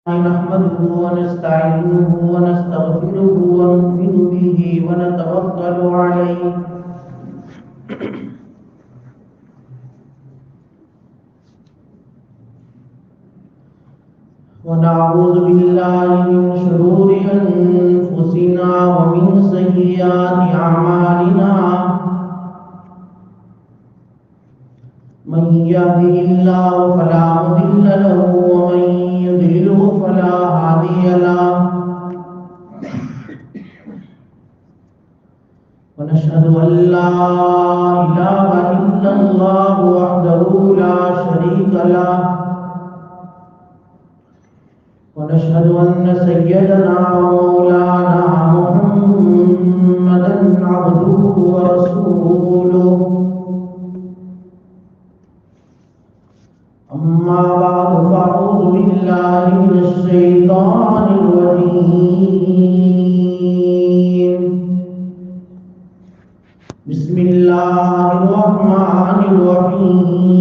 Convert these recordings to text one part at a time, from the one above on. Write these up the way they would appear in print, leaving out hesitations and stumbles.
نحمده ونستعينه ونستغفره ونؤمن به ونتوكل عليه ونعوذ بالله من شرور أنفسنا ومن سيئات أعمالنا من يهده الله فلا مضل له ومن يضلل فلا هادي له ونشهد أن لا إله إلا الله وحده لا شريك له ونشهد أن سيدنا ومولانا محمدا عبده ورسوله أما بعد فأعوذ بالله من الشيطان الرجيم بسم الله الرحمن الرحيم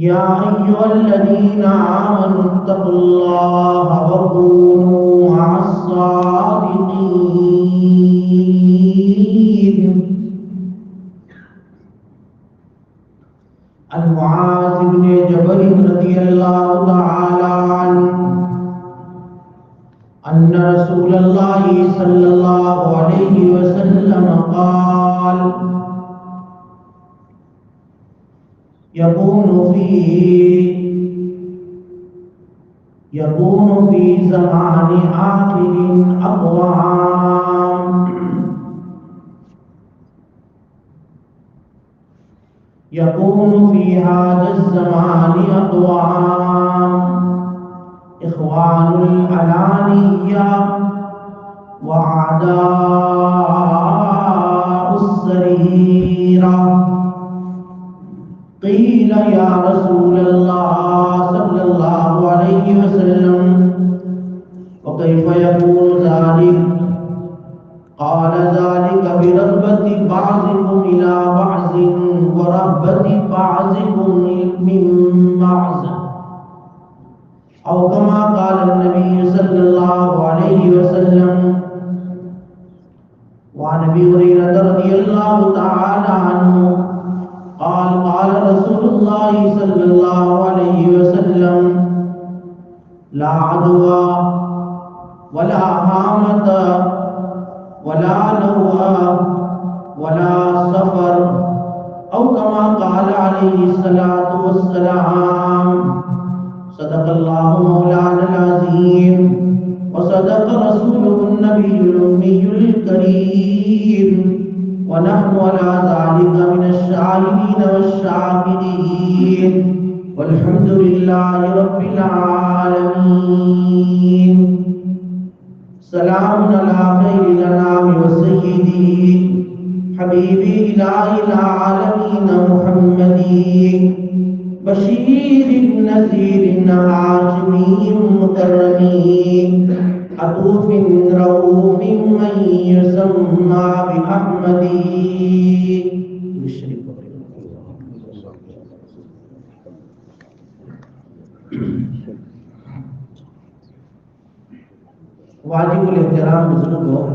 يا أيها الذين آمنوا اتقوا الله وكونوا مع الصادقين عن معاذ بن جبل رضي الله تعالى عنه أن رسول الله صلى الله عليه وسلم قال يكون في زمان آخر أقوام يكون في هذا الزمان أقوام إخوان العلانية وأعداء السريرة قيل يا رسول الله صلى الله عليه وسلم وكيف يكون ذلك قال ذلك برغبة بعضكم إلى بعض ورهبة بعضكم من بعض أو كما قال النبي صلى الله عليه وسلم وعن أبي هريرة رضي الله تعالى عنه قال قال رسول الله صلى الله عليه وسلم لا عدوى ولا هامة ولا نوى ولا سفر أو كما قال عليه الصلاة والسلام صدق الله مولانا العظيم وصدق رسوله النبي الأمي الكريم ونحن على ذلك من الشاهدين والشاكرين والحمد لله رب العالمين سلام على خير الأنام وسيدي حبيبي إله العالمين محمد بشير النذير هاشمي مكرم عطوف رؤوف من يسمى بأحمد واجب الاحترام بزرگوں،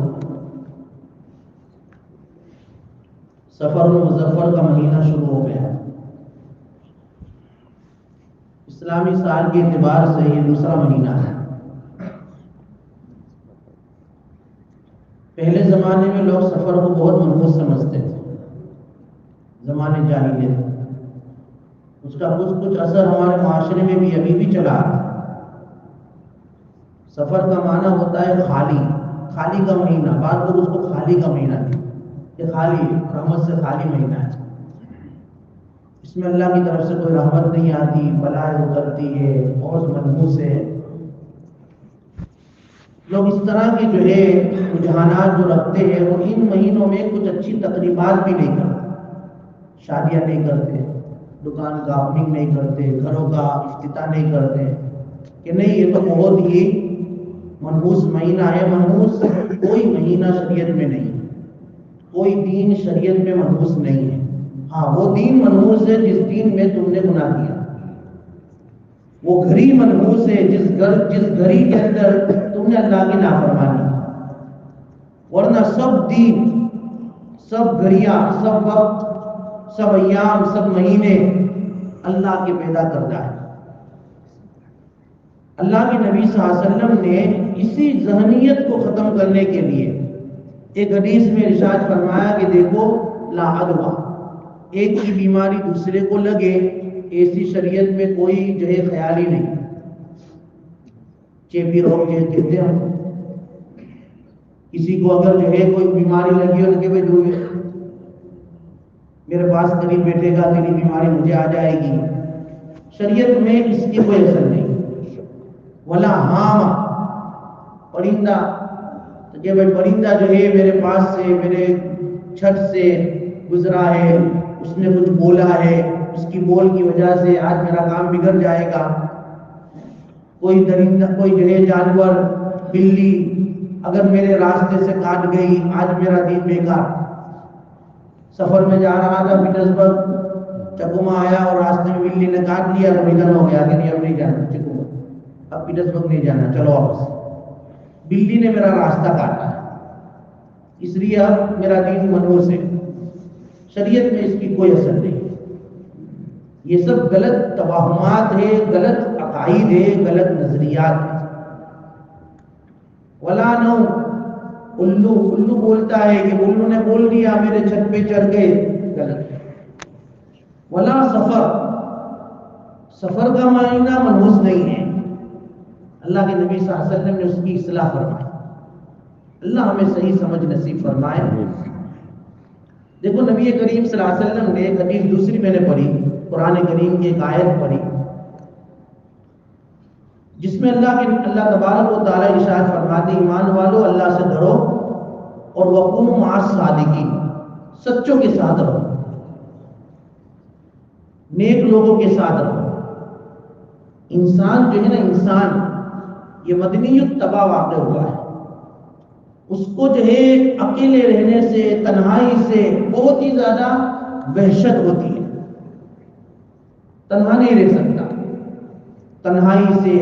سفر مظفر کا مہینہ شروع ہو گیا۔ اسلامی سال کے اعتبار سے یہ دوسرا مہینہ ہے۔ پہلے زمانے میں لوگ سفر کو بہت منحوس سمجھتے تھے، زمانے جاہلیت، اس کا کچھ اثر ہمارے معاشرے میں بھی ابھی بھی چلا ہے۔ سفر کا معنی ہوتا ہے خالی کا مہینہ، بعض لوگ اس کو خالی کا مہینہ کہتے ہیں، یہ خالی رحمت سے خالی مہینہ ہے، اس میں اللہ کی طرف سے کوئی رحمت نہیں آتی، بلائیں اترتی ہے، بہت منحوس ہے۔ لوگ اس طرح کے جو ہے رجحانات جو رکھتے ہیں وہ ان مہینوں میں کچھ اچھی تقریبات بھی نہیں کرتے، شادیاں نہیں کرتے، دکان کا اوپننگ نہیں کرتے، گھروں کا افتتاح نہیں کرتے، کہ نہیں یہ تو بہت ہی منحوس مہینہ ہے۔ منحوس کوئی مہینہ شریعت میں نہیں، کوئی دین شریعت میں منحوس نہیں ہے۔ ہاں وہ دین منحوس ہے جس دین میں تم نے گناہ کیا، وہ گھڑی منحوس ہے جس گھڑی کے اندر تم نے اللہ کی نافرمانی، ورنہ سب دین، سب گھڑیاں، سب وقت، سب ایام، سب مہینے اللہ کے پیدا کردہ ہے۔ اللہ کے نبی صلی اللہ علیہ وسلم نے اسی ذہنیت کو ختم کرنے کے لیے ایک حدیث میں ارشاد فرمایا کہ دیکھو لا عدوہ، ایک کی بیماری دوسرے کو لگے ایسی شریعت میں کوئی جو ہے خیال ہی نہیں۔ چیپی روگ کہتے ہیں، کسی کو اگر جو ہے کوئی بیماری لگی اور کہ بھائی جو میرے پاس قریب بیٹھے گا تیری بیماری مجھے آ جائے گی، شریعت میں اس کی کوئی اثر نہیں۔ ولا ہاما، پرندہ، تو کہ بھائی پرندہ جو ہے میرے پاس سے، میرے چھت سے گزرا ہے، اس نے کچھ بولا ہے، اس کی بول کی وجہ سے آج میرا کام بگڑ جائے گا۔ کوئی درندہ، کوئی جو ہے جانور، بلی اگر میرے راستے سے کاٹ گئی، آج میرا دین بیکار۔ سفر میں جا رہا تھا پیٹرزبرگ، چکوما آیا اور راستے میں بلی نے کاٹ لیا تو ریٹرن ہو گیا کہ نہیں اب نہیں جانا چکوما، اب پیٹرزبرگ نہیں جانا، چلو واپس۔ بلی نے میرا راستہ کاٹا ہے، اس لیے اب میرا دین منحوس ہے۔ شریعت میں اس کی کوئی اثر نہیں۔ یہ سب غلط توہمات ہے، غلط عقائد ہے، غلط نظریات ہے۔ ولا نو، الو بولتا ہے کہ الو نے بول دیا میرے چھت پہ چڑھ گئے، غلط۔ ولا سفر، سفر کا معنی منحوس نہیں ہے۔ اللہ کے نبی صلی اللہ علیہ وسلم نے اس کی اصلاح فرمائی۔ اللہ ہمیں صحیح سمجھ نصیب فرمائے۔ دیکھو نبی کریم صلی اللہ علیہ وسلم نے ایک حدیث دوسری میں نے پڑھی، قرآن کریم کی ایک آیت پڑھی جس میں اللہ تبارک و تعالیٰ ارشاد فرماتے ایمان والو اللہ سے ڈرو اور وقوموا مع الصادقین، سچوں کے ساتھ رہو، نیک لوگوں کے ساتھ رہو۔ انسان جو ہے نا، انسان یہ مدنی الطبع واقع ہوا ہے، اس کو جو ہے اکیلے رہنے سے، تنہائی سے بہت ہی زیادہ وحشت ہوتی ہے، تنہا نہیں رہ سکتا۔ تنہائی سے،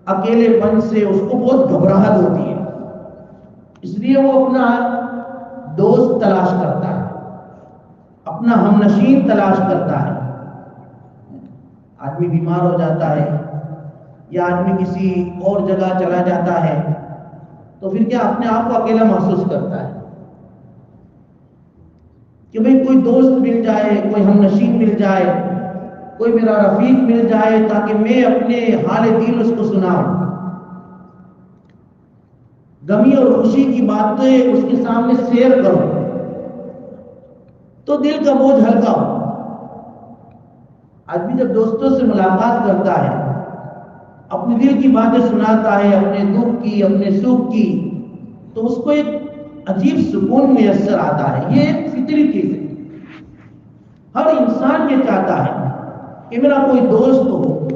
اکیلے پن سے اس کو بہت گھبراہٹ ہوتی ہے، اس لیے وہ اپنا دوست تلاش کرتا ہے، اپنا ہم نشین تلاش کرتا ہے۔ آدمی بیمار ہو جاتا ہے یا آدمی کسی اور جگہ چلا جاتا ہے تو پھر کیا اپنے آپ کو اکیلا محسوس کرتا ہے کہ بھئی کوئی دوست مل جائے، کوئی ہم نشین مل جائے، کوئی میرا رفیق مل جائے تاکہ میں اپنے حال دل اس کو سناؤں، غمی اور خوشی کی باتیں اس کے سامنے شیئر کروں تو دل کا بوجھ ہلکا ہو۔ آدمی جب دوستوں سے ملاقات کرتا ہے، اپنے دل کی باتیں سناتا ہے، اپنے دکھ کی، اپنے سکھ کی، تو اس کو ایک عجیب سکون میسر آتا ہے۔ یہ ایک فطری چیز ہے، ہر انسان یہ چاہتا ہے کہ میرا کوئی دوست ہو،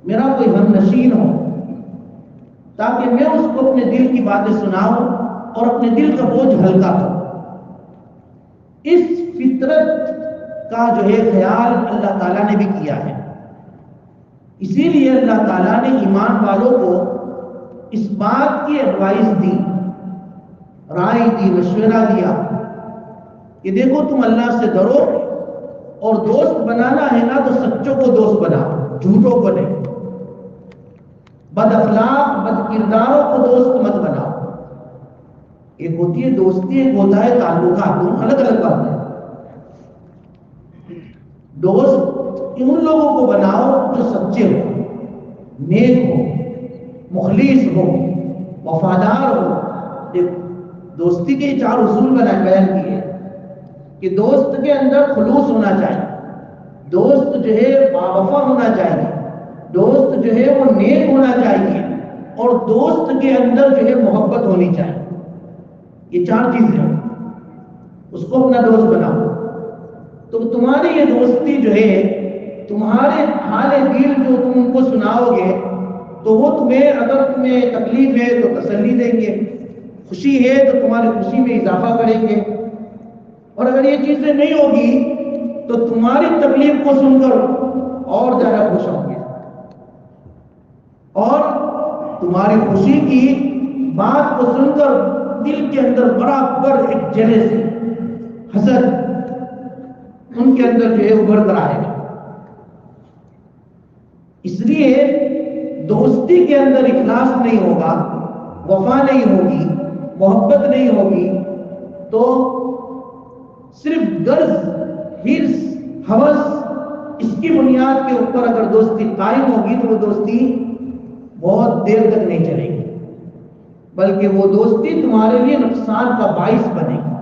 میرا کوئی ہم نشین ہو، تاکہ میں اس کو اپنے دل کی باتیں سناؤں اور اپنے دل کا بوجھ ہلکا کروں۔ اس فطرت کا جو ہے خیال اللہ تعالیٰ نے بھی کیا ہے، اسی لیے اللہ تعالیٰ نے ایمان والوں کو اس بات کی ایڈوائز دی، رائے دی، مشورہ دیا کہ دیکھو تم اللہ سے ڈرو اور دوست بنانا ہے نا تو سچوں کو دوست بناؤ، جھوٹوں کو نہیں۔ بد اخلاق، بد کرداروں کو دوست مت بناؤ۔ ایک ہوتی ہے دوستی، ایک ہوتا ہے تعلقات، دونوں الگ الگ بات ہے۔ دوست ان لوگوں کو بناؤ جو سچے ہو، نیک ہو، مخلص ہو، وفادار ہو۔ دوستی کے 4 اصول بیان کیے کہ دوست کے اندر خلوص ہونا چاہیے، دوست جو ہے باوفا ہونا چاہیے، دوست جو ہے وہ نیک ہونا چاہیے، اور دوست کے اندر جو ہے محبت ہونی چاہیے۔ یہ 4 چیزیں ہیں، اس کو اپنا دوست بناؤ تو تمہاری یہ دوستی جو ہے، تمہارے حال دل جو تم ان کو سناؤ گے تو وہ تمہیں، اگر تمہیں تکلیف ہے تو تسلی دیں گے، خوشی ہے تو تمہاری خوشی میں اضافہ کریں گے، اور اگر یہ چیزیں نہیں ہوگی تو تمہاری تکلیف کو سن کر اور زیادہ خوش ہوں گے، اور تمہاری خوشی کی بات کو سن کر دل کے اندر برابر ایک جیلسی، حسد ان کے اندر جو ہے ابھر کر آئے گا۔ اس لیے دوستی کے اندر اخلاص نہیں ہوگا، وفا نہیں ہوگی، محبت نہیں ہوگی، تو صرف غرض، ہرس، ہوس، اس کی بنیاد کے اوپر اگر دوستی قائم ہوگی تو وہ دوستی بہت دیر تک نہیں چلے گی، بلکہ وہ دوستی تمہارے لیے نقصان کا باعث بنے گی۔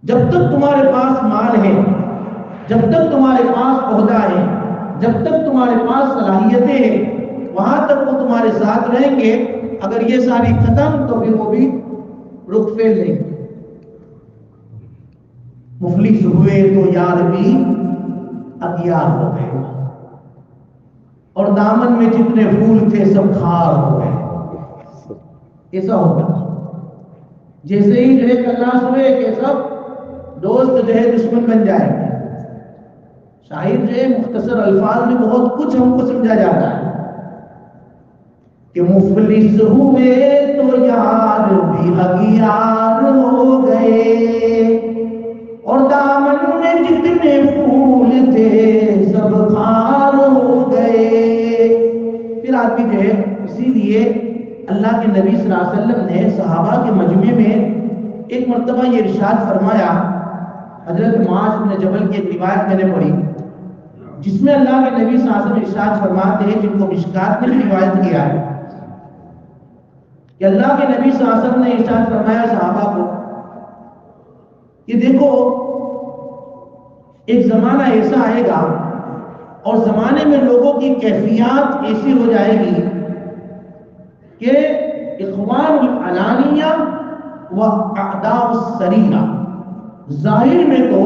جب تک تمہارے پاس مال ہے، جب تک تمہارے پاس عہدہ ہے، جب تک تمہارے پاس صلاحیتیں ہیں، وہاں تک وہ تمہارے ساتھ رہیں گے۔ اگر یہ ساری ختم تو پھر وہ بھی رخ پھیر لیں گے۔ مفلس ہوئے تو یار بھی اغیار ہو گئے، اور دامن میں جتنے پھول تھے سب خار ہو گئے۔ ایسا ہوگا جیسے ہی جو ہے خلاص ہوئے کہ سب دوست جو ہے دشمن بن جائیں گے۔ شاعر جو ہے مختصر الفاظ میں بہت کچھ ہم کو سمجھا جاتا ہے کہ مفلس ہوئے تو یار بھی اغیار ہو گئے، اور دامن میں جتنے پھول تھے سب خار ہو گئے۔ پھر آدمی جو ہے، اسی لیے اللہ کے نبی صلی اللہ علیہ وسلم نے صحابہ کے مجمع میں ایک مرتبہ یہ ارشاد فرمایا، حضرت معاذ بن جبل کی ایک روایت میں نے پڑھی جس میں اللہ کے نبی صلی اللہ علیہ وسلم ارشاد فرماتے ہیں، جن کو مشکات نے روایت کیا ہے کہ اللہ کے نبی صلی اللہ علیہ وسلم نے ارشاد فرمایا صحابہ کو کہ دیکھو ایک زمانہ ایسا آئے گا اور زمانے میں لوگوں کی کیفیات ایسی ہو جائے گی کہ اخوان العلانیہ و اعداء السریرہ، ظاہر میں تو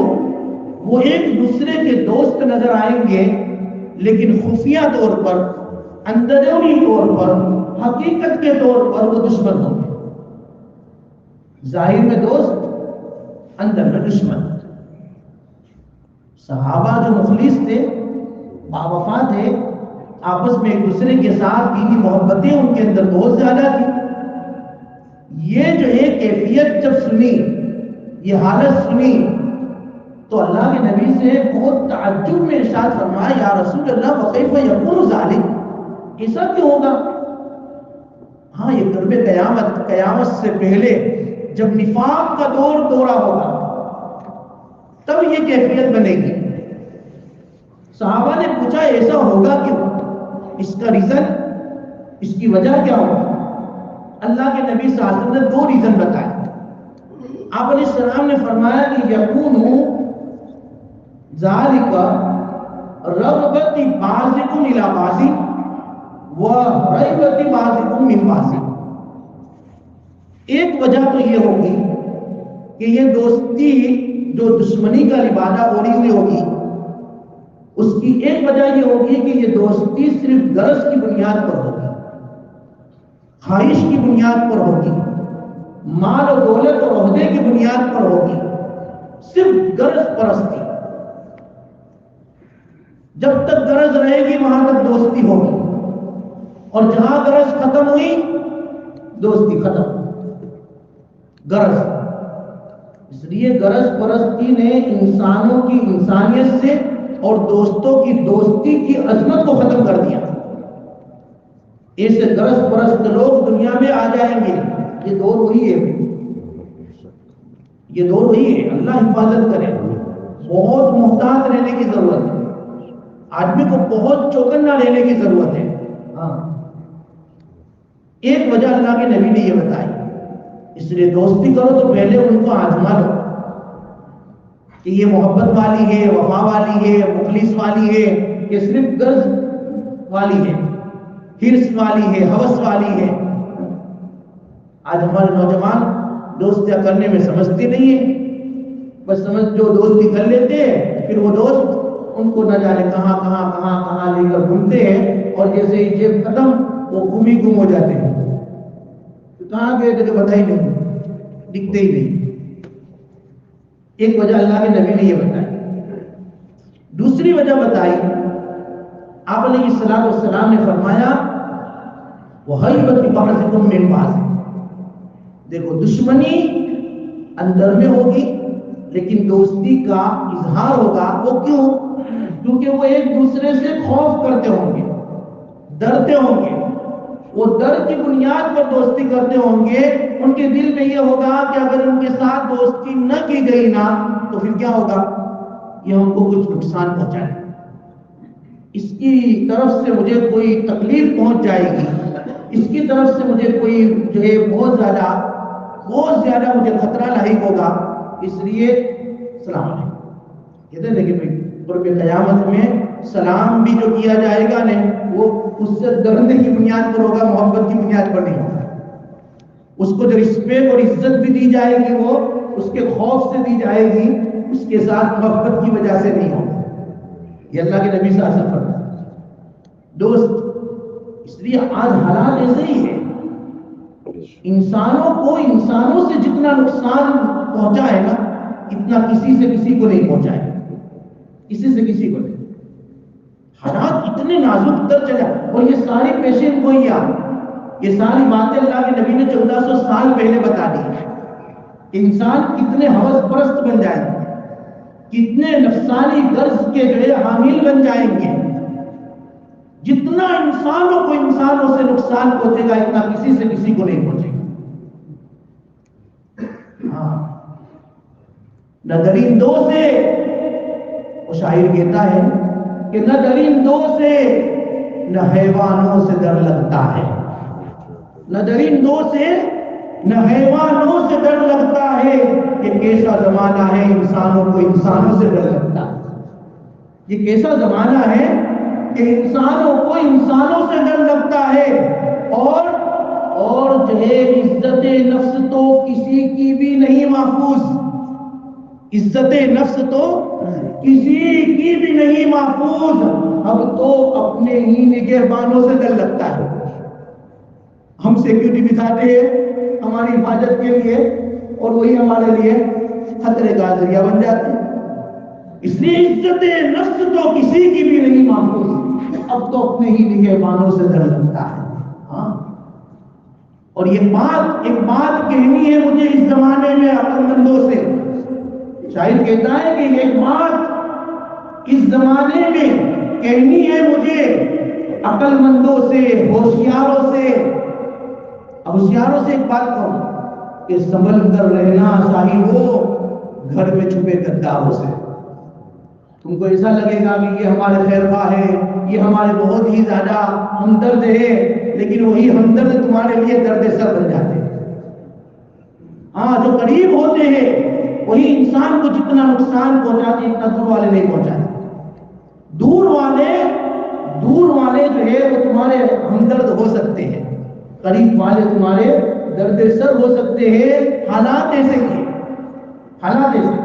وہ ایک دوسرے کے دوست نظر آئیں گے، لیکن خفیہ طور پر، اندرونی طور پر، حقیقت کے طور پر وہ دشمن ہوں گے۔ ظاہر میں دوست، اندر میں دشمن۔ صحابہ جو مخلص تھے، باوفا تھے، آپس میں ایک دوسرے کے ساتھ دینی محبتیں ان کے اندر بہت زیادہ تھی۔ یہ جو ہے کیفیت جب سنی، یہ حالت سنی، تو اللہ کے نبی سے بہت تعجب میں ارشاد فرمایا، یا رسول اللہ وکیف یکون ذالک، ایسا کیوں ہوگا؟ ہاں یہ قرب قیامت، قیامت سے پہلے جب نفاق کا دورہ ہوگا تب یہ کیفیت بنے گی۔ صحابہ نے پوچھا ایسا ہوگا کیوں؟ اس کا ریزن، اس کی وجہ کیا ہوگا؟ اللہ کے نبی صلی اللہ علیہ وسلم نے دو ریزن بتائے۔ آپ علیہ السلام نے فرمایا کہ یکون ذالک رغبت بعضکم الی بعض و ریبت بعضکم من بعض۔ ایک وجہ تو یہ ہوگی کہ یہ دوستی جو دشمنی کا لبادہ اوڑھی ہوئی ہوگی، اس کی ایک وجہ یہ ہوگی کہ یہ دوستی صرف غرض کی بنیاد پر ہوگی، خواہش کی بنیاد پر ہوگی، مال و دولت اور عہدے کی بنیاد پر ہوگی، صرف غرض پرستی۔ جب تک غرض رہے گی وہاں تک دوستی ہوگی، اور جہاں غرض ختم ہوئی دوستی ختم۔ غرض، اس لیے غرض پرستی نے انسانوں کی انسانیت سے اور دوستوں کی دوستی کی عظمت کو ختم کر دیا۔ ایسے غرض پرست لوگ دنیا میں آ جائیں گے۔ یہ دور وہی ہے، یہ دور وہی ہے۔ اللہ حفاظت کرے، بہت محتاط رہنے کی ضرورت ہے، آدمی کو بہت چوکنا رہنے کی ضرورت ہے۔ ہاں، ایک وجہ اللہ کے نبی نے یہ بتائی، اس لیے دوستی کرو تو پہلے ان کو آزما لو کہ یہ محبت والی ہے، وفا والی ہے، مخلص والی ہے، کہ صرف غرض والی ہے، ہرس والی ہے، ہوس والی ہے۔ آج ہمارے نوجوان دوستیاں کرنے میں سمجھتے نہیں ہیں، بس جو دوستی کر لیتے ہیں پھر وہ دوست ان کو نہ جانے کہاں کہاں کہاں کہاں لے کر گھومتے ہیں، اور جیسے ہی جیب ختم وہ گم ہی گم ہو جاتے ہیں۔ کہاں گئے تھے کہ پتہ ہی نہیں۔ دکھتے ہی نہیں. ایک وجہ اللہ کے نبی نے یہ بتائی. دوسری وجہ بتائی آپ علیہ السلام نے فرمایا وَهَيْبَةِ بَعْضِكُم مِّن بَعْضٍ. دیکھو دشمنی اندر میں ہوگی لیکن دوستی کا اظہار ہوگا. وہ کیوں؟ کیونکہ وہ ایک دوسرے سے خوف کرتے ہوں گے, ڈرتے ہوں گے. وہ ڈر کی بنیاد پر دوستی کرتے ہوں گے. ان کے دل میں یہ ہوگا کہ اگر ان کے ساتھ دوستی نہ کی گئی نا تو پھر کیا ہوگا, یہ ہم کو کچھ نقصان پہنچائے, اس کی طرف سے مجھے کوئی تکلیف پہنچ جائے گی, اس کی طرف سے مجھے کوئی جو ہے بہت زیادہ مجھے خطرہ لاحق ہوگا. اس لیے سلام علیکم کہتے ہیں. لیکن قرب قیامت میں سلام بھی جو کیا جائے گا نا وہ اس سے ڈرنے کی بنیاد پر ہوگا, محبت کی بنیاد پر نہیں ہوگا. اس کو جو رسپیکٹ اور عزت بھی دی جائے گی وہ اس کے خوف سے دی جائے گی, اس کے ساتھ محبت کی وجہ سے نہیں ہوگا. یہ اللہ کے نبی صلی اللہ علیہ وسلم دوست. اس لیے آج حالات ایسے ہی ہے, انسانوں کو انسانوں سے جتنا نقصان پہنچا ہے نا اتنا کسی سے کسی کو نہیں پہنچا ہے, کسی سے کسی کو نہیں. حالات اتنے نازک تر چلا. اور یہ ساری پیشن گوئیاں, یہ ساری باتیں اللہ کے نبی نے 1400 سال پہلے بتا دی. انسان کتنے ہوس پرست بن جائیں گے, کتنے نفسانی غرض کے جو ہے حامل بن جائیں گے. جتنا انسانوں کو انسانوں سے نقصان پہنچے گا اتنا کسی سے کسی کو نہیں پہنچے گا. ہاں, نہ درندوں سے, وہ شاعر کہتا ہے کہ نہ درندوں سے نہ حیوانوں سے ڈر لگتا ہے. نہ درندوں سے نہ حیوانوں سے ڈر لگتا ہے. یہ کیسا زمانہ ہے انسانوں کو انسانوں سے ڈر لگتا ہے. یہ کیسا زمانہ ہے کہ انسانوں کو انسانوں سے ڈر لگتا ہے. اور جو ہے عزت نفس تو کسی کی بھی نہیں محفوظ. عزت نفس تو کسی کی بھی نہیں محفوظ. اب تو اپنے ہی نگہبانوں سے ڈر لگتا ہے. ہم سیکیورٹی بٹھاتے ہیں ہماری حفاظت کے لیے اور وہی ہمارے لیے خطرے کا ذریعہ بن جاتے ہیں. اس لیے عزت نفس تو کسی کی بھی نہیں محفوظ. اب تو اپنے ہی نگہبانوں سے ڈر لگتا ہے. ہاں, اور یہ ایک بات کہنی ہے مجھے اس زمانے میں عقل مندوں سے. شاعر کہتا ہے کہ ایک بات اس زمانے میں کہنی ہے مجھے عقل مندوں سے, ہوشیاروں سے. اب ہوشیاروں سے ایک بات کہوں کہ سنبھل کر رہنا صاحبو گھر میں چھپے غداروں سے. تم کو ایسا لگے گا کہ یہ ہمارے خیر خواہ ہے, یہ ہمارے بہت ہی زیادہ ہمدرد ہے, لیکن وہی ہمدرد تمہارے لیے درد سر بن جاتے ہیں. ہاں, جو قریب ہوتے ہیں وہی انسان کو جتنا نقصان پہنچاتے اتنا دور والے نہیں پہنچاتے. دور والے جو ہے وہ تمہارے ہمدرد ہو سکتے ہیں, قریب والے تمہارے درد سر ہو سکتے ہیں. حالات ایسے ہی, حالات ایسے.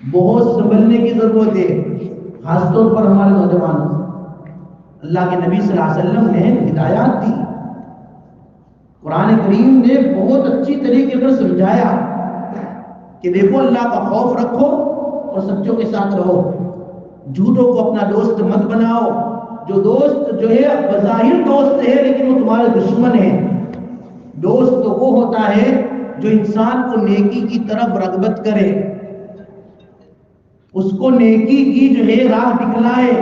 بہت سنبھلنے کی ضرورت ہے, خاص طور پر ہمارے نوجوانوں سے. اللہ کے نبی صلی اللہ علیہ وسلم نے ہدایات دی, قرآن کریم نے بہت اچھی طریقے پر سمجھایا کہ دیکھو اللہ کا خوف رکھو اور سچوں کے ساتھ رہو. جھوٹوں کو اپنا دوست مت بناؤ. جو دوست جو ہے بظاہر دوست ہے لیکن وہ تمہارے دشمن ہے. دوست تو وہ ہوتا ہے جو انسان کو نیکی کی طرف رغبت کرے, اس کو نیکی کی جو ہے راہ دکھلائے.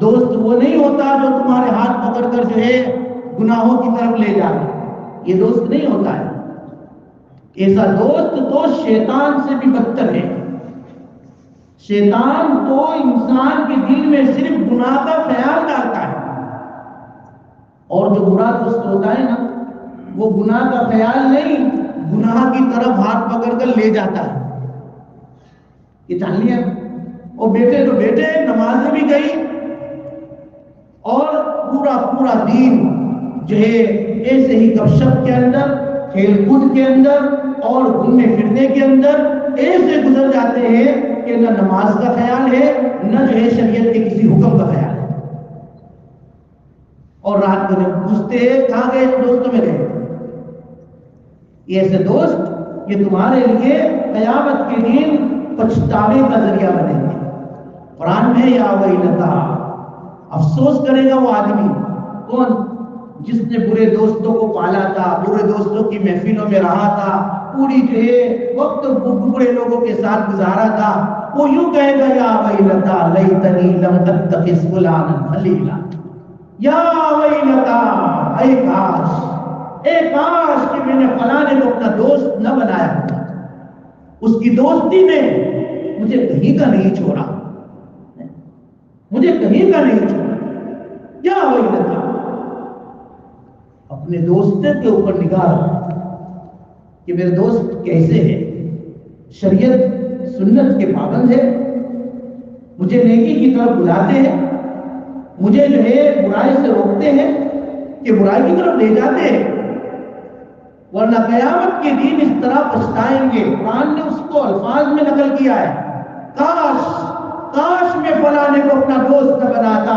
دوست وہ نہیں ہوتا جو تمہارے ہاتھ پکڑ کر جو ہے گناہوں کی طرف لے جائے. یہ دوست نہیں ہوتا ہے. ایسا دوست تو شیطان سے بھی بدتر ہے. شیطان تو انسان کے دل میں صرف گناہ کا خیال ڈالتا ہے, اور جو برا دوست ہوتا ہے نا وہ گناہ کا خیال نہیں, گناہ کی طرف ہاتھ پکڑ کر لے جاتا ہے. یہ جان لیا. اور بیٹے تو بیٹے نماز بھی گئی اور پورا دین جو ہے ایسے ہی گپ شپ کے اندر, کھیل کود کے اندر اور گھومنے پھرنے کے اندر ایسے گزر جاتے ہیں کہ نہ نماز کا خیال ہے نہ جو ہے شریعت کے کسی حکم کا خیال ہے. اور رات کو جب پوچھتے کہاں گئے دوستوں میں گئے, یہ ایسے دوست یہ تمہارے لیے قیامت کے دن پچھتاوے کا ذریعہ بنیں گے۔ قرآن میں یا ویلتا، افسوس کرے گا وہ آدمی کون؟ جس نے برے دوستوں کو پالا تھا، برے دوستوں کی محفلوں میں رہا تھا، پوری جو ہے وقت برے لوگوں کے ساتھ گزارا تھا۔ وہ یوں کہے گا یا ویلتا لیتنی لم اتخذ فلانا خلیلا، یا ویلتا، اے کاش کہ میں نے فلانے کو اپنا دوست نہ بنایا ہوتا، اس کی دوستی نے مجھے کہیں کا نہیں چھوڑا، مجھے کہیں کا نہیں چھوڑا۔ یا ویلتا، اپنے دوست کے اوپر نگاہ رکھو کہ میرے دوست کیسے ہے، شریعت سنت کے پابند ہے، مجھے نیکی کی طرف بلاتے ہیں، مجھے جو ہے برائی سے روکتے ہیں کہ برائی کی طرف لے جاتے ہیں، ورنہ قیامت کے دن اس طرح پچھتائیں گے۔ قرآن نے اس کو الفاظ میں نقل کیا ہے، کاش میں فلانے کو اپنا دوست نہ بناتا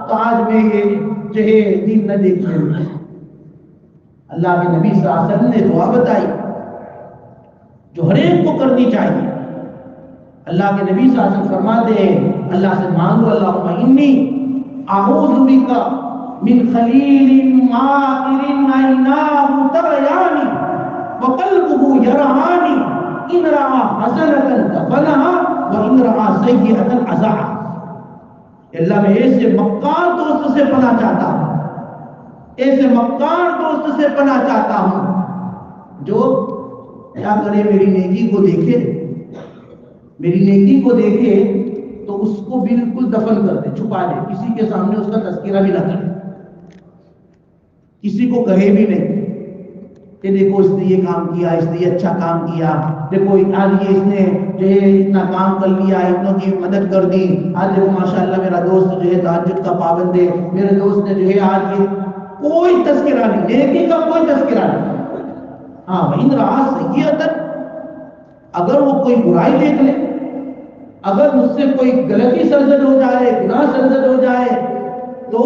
تو آج میں یہ جو ہے دین نہ دیکھنے ہوتا۔ اللہ کے نبی صلی اللہ علیہ وسلم نے دعا بتائی جو ہر ایک کو کرنی چاہیے۔ اللہ کے نبی صلی اللہ علیہ وسلم فرماتے ہیں اللہ سے مانگو اللہم انی اعوذ بک من خلیل ماکر عیناہ تریانی وقلبہ یرعانی ان رعا حسنۃ دفنہا وان رعا سیئۃ عزاہا۔ اللہ میں ایسے مکار دوست سے پناہ چاہتا ہوں، ایسے مکار دوست سے پناہ چاہتا ہوں جو کیا کرے، میری نیکی کو دیکھے، میری نیکی کو دیکھے تو اس کو بالکل دفن کر دے، چھپا دے، کسی کے سامنے اس کا تذکرہ بھی نہ کرے، کسی کو کہے بھی نہیں کہ دیکھو اس نے یہ کام کیا، اس نے یہ اچھا کام کیا، دیکھو آج یہ اس نے جو ہے اتنا کام کر لیا، اتنوں کی مدد کر دی، آج دیکھو ماشاءاللہ میرا دوست جو ہے تہجد کا پابند ہے، میرے دوست نے جو ہے آج یہ، کوئی تذکرہ نہیں، نیکی کا کوئی تذکرہ نہیں۔ ہاں وَإِنْ رَعَا سَيِّئَةً، اگر وہ کوئی برائی دیکھ لے، اگر مجھ سے کوئی غلطی سرزد ہو جائے، گناہ سرزد ہو جائے تو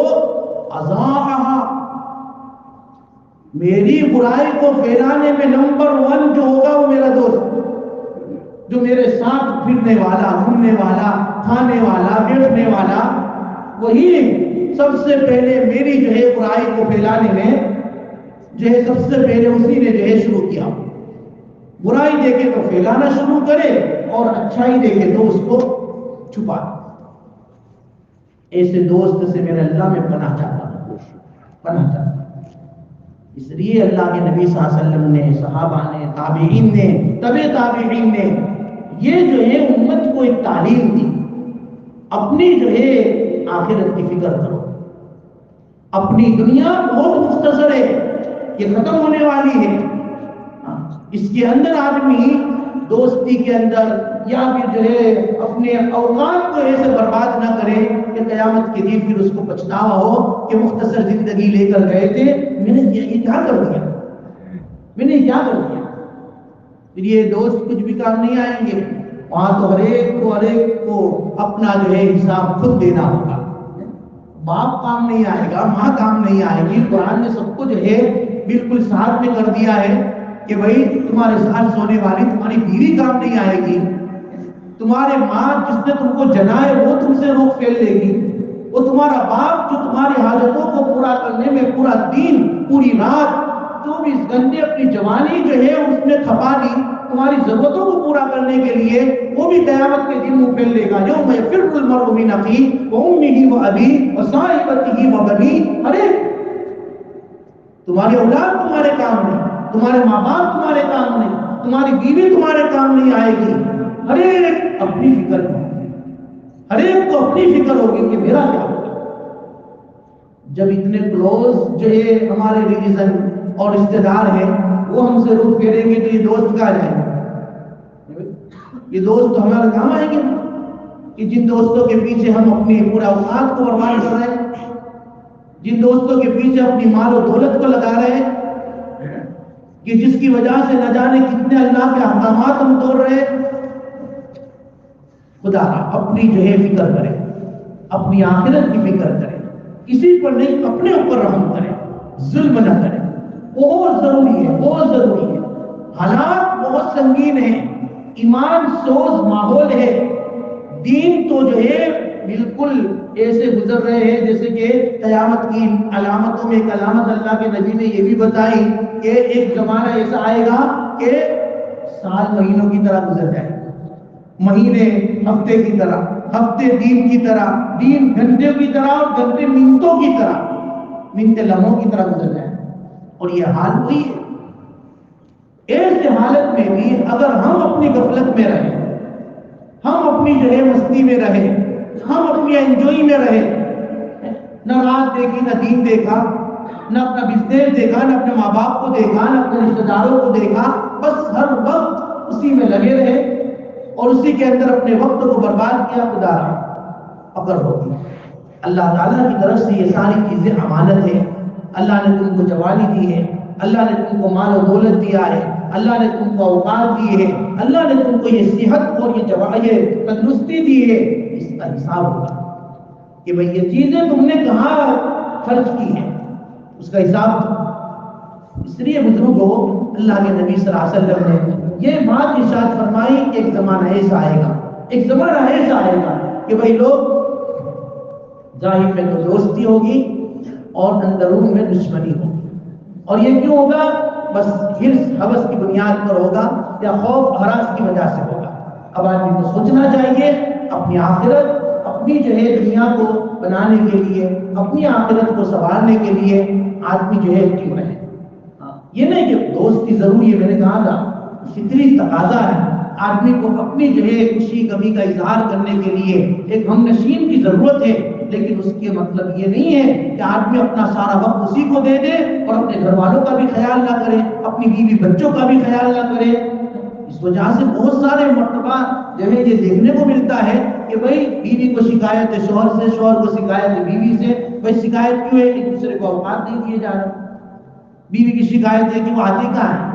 اَذَاعَهَا، میری برائی کو پھیلانے میں نمبر 1 جو ہوگا وہ میرا دوست، جو میرے ساتھ پھرنے والا، گھومنے والا، کھانے والا، بیٹھنے والا، وہی سب سے پہلے میری جو ہے برائی کو پھیلانے میں جو ہے سب سے پہلے اسی نے جو ہے شروع کیا۔ برائی دیکھے تو پھیلانا شروع کرے اور اچھائی دیکھے تو اس کو چھپا۔ ایسے دوست سے میرے اللہ میں پناہ چاہتا ہوں، پناہ چاہتا ہوں۔ اس لیے اللہ کے نبی صلی اللہ علیہ وسلم نے، صحابہ نے، تابعین نے، تبع تابعین نے یہ جو ہے امت کو ایک تعلیم دی، اپنی جو ہے آخرت کی فکر کرو، اپنی دنیا بہت مختصر ہے، یہ ختم ہونے والی ہے، اس کے اندر آدمی دوستی کے اندر یا پھر جو ہے اپنے اوقات کو ایسے برباد نہ کرے کہ قیامت کے دن پھر اس کو پچھتاوا ہو کہ مختصر زندگی لے کر گئے تھے، میں نے یہ کیا کر دیا، میں نے کیا کر دیا۔ پھر یہ دوست کچھ بھی کام نہیں آئیں گے، وہاں تو ہر ایک کو اپنا جو ہے حساب خود دینا ہوگا۔ باپ کام نہیں آئے گا، ماں کام نہیں آئے گی، قرآن نے سب کو جو ہے بالکل ساتھ میں کر دیا ہے کہ بھائی تمہارے ساتھ سونے والی تمہاری بیوی کام نہیں آئے گی، تمہارے ماں جس نے تم کو جنا ہے وہ تم سے روک پھیل لے گی، وہ تمہارا باپ جو تمہاری حاجتوں کو پورا کرنے میں پورا دن پوری رات 24 گھنٹے اپنی جوانی جو ہے اس نے کھپا دی تمہاری ضرورتوں کو پورا کرنے کے لیے، وہ بھی قیامت کے دن منہ پھیل لے گا۔ یوم یفر المرء من اخیہ وامہ وابیہ وصاحبتہ وبنیہ، ارے تمہاری اولاد تمہارے کام نہیں، تمہارے ماں باپ تمہارے کام نہیں، تمہاری بیوی تمہارے کام نہیں آئے گی، ہر ایک اپنی فکر میں، ہر ایک کو اپنی فکر ہوگی کہ میرا کیا ہوگا۔ جب اتنے کلوز جو ہے ہمارے ریلیجن اور رشتے دار ہیں وہ ہم سے روح پھیریں گے تو یہ دوست کہاں جائیں گے؟ یہ دوست ہمارے کام آئیں گے کہ جن دوستوں کے پیچھے ہم اپنے پورے اوقات کو برباد کر رہے ہیں، جن دوستوں کے پیچھے اپنی مال و دولت کو لگا رہے ہیں، کہ جس کی وجہ سے نہ جانے کتنے اللہ کے احکامات ہم توڑ رہے ہیں۔ خدا اپنی جو ہے فکر کرے، اپنی آخرت کی فکر کرے، کسی پر نہیں اپنے اوپر رحم کرے، ظلم نہ کرے، بہت ضروری ہے، بہت ضروری ہے۔ حالات بہت سنگین ہیں، ایمان سوز ماحول ہے، دین تو جو ہے بالکل ایسے گزر رہے ہیں جیسے کہ قیامت کی علامتوں میں ایک علامت اللہ کے نبی نے یہ بھی بتائی کہ ایک زمانہ ایسا آئے گا کہ سال مہینوں کی طرح گزر جائے گا، مہینے ہفتے کی طرح، ہفتے دن کی طرح، دن گھنٹے کی طرح، اور گھنٹے منٹوں کی طرح، منٹیں لمحوں کی طرح گزر جائیں۔ اور یہ حال وہی ہے۔ ایسے حالت میں بھی اگر ہم اپنی غفلت میں رہیں، ہم اپنی جو ہے مستی میں رہے، ہم اپنی انجوئی میں رہے، نہ رات دیکھی نہ دین دیکھا، نہ اپنا بزنس دیکھا، نہ اپنے ماں باپ کو دیکھا، نہ اپنے رشتہ داروں کو دیکھا، بس ہر وقت اسی میں لگے رہے اور اسی کے اندر اپنے وقت کو برباد کیا، خدا پکڑ ہوگی۔ اللہ تعالیٰ کی طرف سے یہ ساری چیزیں امانت ہے۔ اللہ نے تم کو جوانی دی ہے، اللہ نے تم کو مال و دولت دیا ہے، اللہ نے تم کو اوقات دی ہے، اللہ نے تم کو یہ صحت اور یہ تندرستی دی ہے، اس کا حساب ہوگا کہ بھئی یہ چیزیں تم نے کہاں خرچ کی ہیں، اس کا حساب۔ اس لیے بزرگوں، اللہ کے نبی صلی اللہ علیہ وسلم نے یہ بات ارشاد فرمائی کہ ایک زمانہ ایسا آئے گا، ایک زمانہ ایسا آئے گا کہ بھئی لوگ ظاہر میں تو دوستی ہوگی اور اندرون میں دشمنی ہوگی۔ اور یہ کیوں ہوگا؟ بس حرص ہوس کی بنیاد پر ہوگا یا خوف ہراس کی وجہ سے ہوگا۔ اب آدمی کو سوچنا چاہیے اپنی آخرت، اپنی جو ہے دنیا کو بنانے کے لیے، اپنی آخرت کو سنبھالنے کے لیے آدمی جو ہے کیوں رہے۔ یہ نہیں کہ دوستی ضروری ہے، میں نے کہا تھا فطری تقاضا ہے، آدمی کو اپنی جو ہے خوشی کمی کا اظہار کرنے کے لیے ایک ہم نشین کی ضرورت ہے، لیکن اس کے مطلب یہ نہیں ہے کہ آدمی اپنا سارا وقت اسی کو دے دے اور اپنے گھر والوں کا بھی خیال نہ کرے، اپنی بیوی بچوں کا بھی خیال نہ کرے۔ اس وجہ سے بہت سارے مرتبہ جو ہے یہ دیکھنے کو ملتا ہے کہ بھئی بیوی کو شکایت ہے شوہر سے، شوہر کو شکایت ہے بیوی سے۔ بھئی شکایت کیوں ہے؟ ایک دوسرے کو اوقات نہیں دیے جا رہے۔ بیوی کی شکایت ہے کہ وہ آتی کہاں ہے،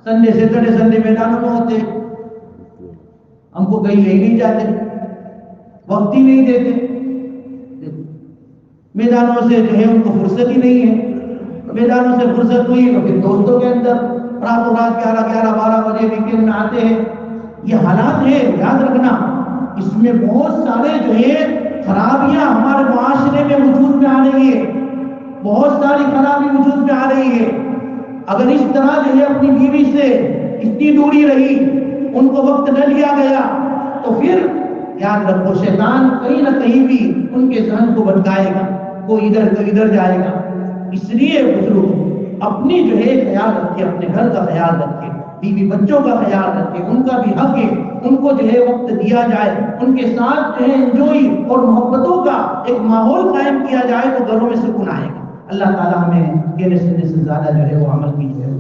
سنڈے سیٹرڈے سنڈے میدانوں میں ہوتے، ہم کو کہیں لے نہیں جاتے، وقت ہی نہیں دیتے، میدانوں سے جو ہے ان کو فرصت ہی نہیں ہے، میدانوں سے فرصت ہوئی تو پھر دوستوں کے اندر راتوں رات 11-12 بجے ویکینڈ میں آتے ہیں۔ یہ حالات ہے، یاد رکھنا۔ اس میں بہت سارے جو ہے خرابیاں ہمارے معاشرے میں وجود میں آ رہی ہے، بہت ساری خرابی وجود میں آ رہی ہے۔ اگر اس طرح جو ہے اپنی بیوی سے اتنی دوری رہی، ان کو وقت نہ لیا گیا، تو پھر یاد رکھو شیطان کہیں نہ کہیں بھی ان کے ذہن کو بھٹکائے گا، وہ ادھر تو ادھر جائے گا۔ اس لیے بزرگ اپنی جو ہے خیال رکھے، اپنے گھر کا خیال رکھے، بیوی بچوں کا خیال رکھے، ان کا بھی حق ہے، ان کو جو ہے وقت دیا جائے، ان کے ساتھ جو ہے انجوئی اور محبتوں کا ایک ماحول قائم کیا جائے تو گھروں میں سکون آئے گا۔ اللہ تعالیٰ ہمیں کہنے سننے سے زیادہ جو ہے وہ عمل کی جو ہے